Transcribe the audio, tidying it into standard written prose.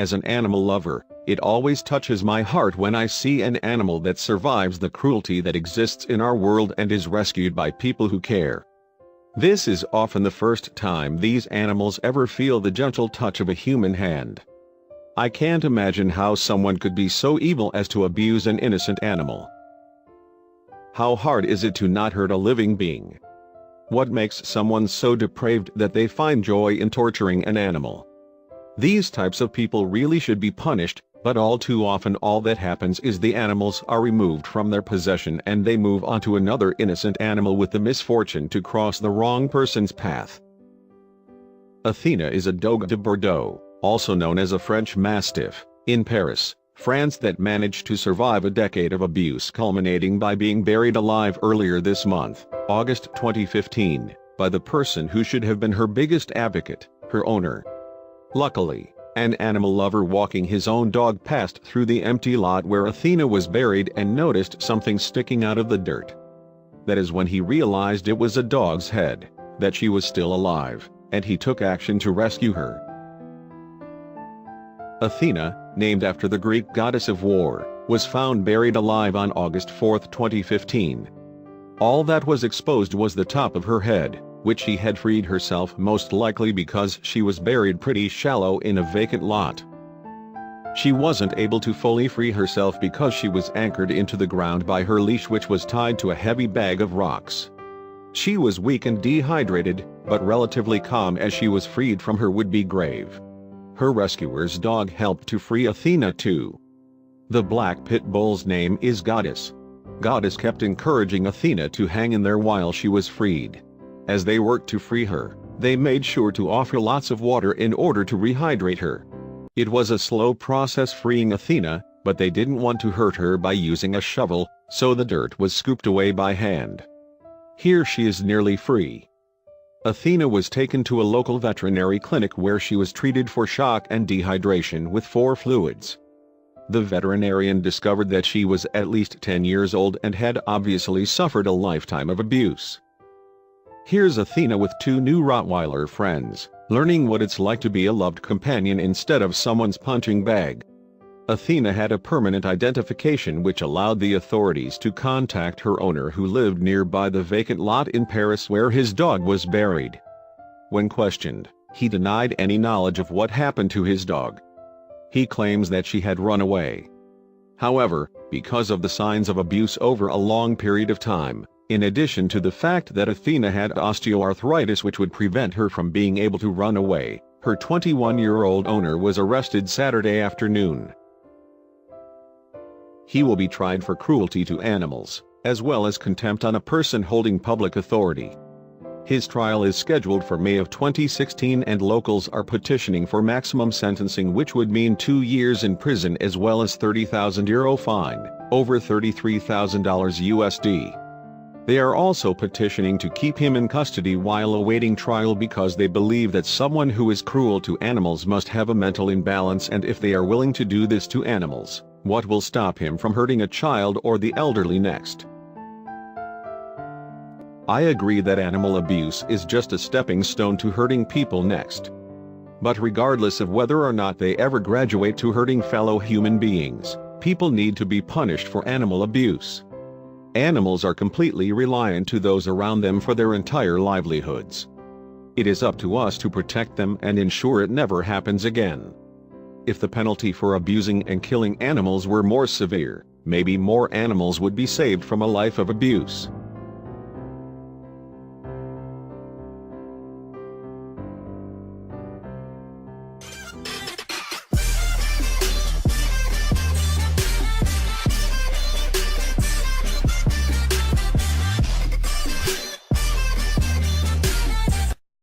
As an animal lover, it always touches my heart when I see an animal that survives the cruelty that exists in our world and is rescued by people who care. This is often the first time these animals ever feel the gentle touch of a human hand. I can't imagine how someone could be so evil as to abuse an innocent animal. How hard is it to not hurt a living being? What makes someone so depraved that they find joy in torturing an animal? These types of people really should be punished, but all too often all that happens is the animals are removed from their possession and they move on to another innocent animal with the misfortune to cross the wrong person's path. Athena is a Dogue de Bordeaux, also known as a French Mastiff, in Paris, France, that managed to survive a decade of abuse, culminating by being buried alive earlier this month, August 2015, by the person who should have been her biggest advocate, her owner. Luckily, an animal lover walking his own dog passed through the empty lot where Athena was buried and noticed something sticking out of the dirt. That is when he realized it was a dog's head, that she was still alive, and he took action to rescue her. Athena, named after the Greek goddess of war, was found buried alive on August 4, 2015. All that was exposed was the top of her head, which she had freed herself, most likely because she was buried pretty shallow in a vacant lot. She wasn't able to fully free herself because she was anchored into the ground by her leash, which was tied to a heavy bag of rocks. She was weak and dehydrated, but relatively calm as she was freed from her would-be grave. Her rescuer's dog helped to free Athena too. The black pit bull's name is Goddess. Goddess kept encouraging Athena to hang in there while she was freed. As they worked to free her, they made sure to offer lots of water in order to rehydrate her. It was a slow process freeing Athena, but they didn't want to hurt her by using a shovel, so the dirt was scooped away by hand. Here she is nearly free. Athena was taken to a local veterinary clinic where she was treated for shock and dehydration with 4 fluids. The veterinarian discovered that she was at least 10 years old and had obviously suffered a lifetime of abuse. Here's Athena with 2 new Rottweiler friends, learning what it's like to be a loved companion instead of someone's punching bag. Athena had a permanent identification which allowed the authorities to contact her owner, who lived nearby the vacant lot in Paris where his dog was buried. When questioned, he denied any knowledge of what happened to his dog. He claims that she had run away. However, because of the signs of abuse over a long period of time, in addition to the fact that Athena had osteoarthritis which would prevent her from being able to run away, her 21-year-old owner was arrested Saturday afternoon. He will be tried for cruelty to animals, as well as contempt on a person holding public authority. His trial is scheduled for May of 2016 and locals are petitioning for maximum sentencing, which would mean 2 years in prison as well as €30,000 fine, over $33,000 USD. They are also petitioning to keep him in custody while awaiting trial because they believe that someone who is cruel to animals must have a mental imbalance, and if they are willing to do this to animals, what will stop him from hurting a child or the elderly next? I agree that animal abuse is just a stepping stone to hurting people next. But regardless of whether or not they ever graduate to hurting fellow human beings, people need to be punished for animal abuse. Animals are completely reliant to those around them for their entire livelihoods. It is up to us to protect them and ensure it never happens again. If the penalty for abusing and killing animals were more severe, maybe more animals would be saved from a life of abuse.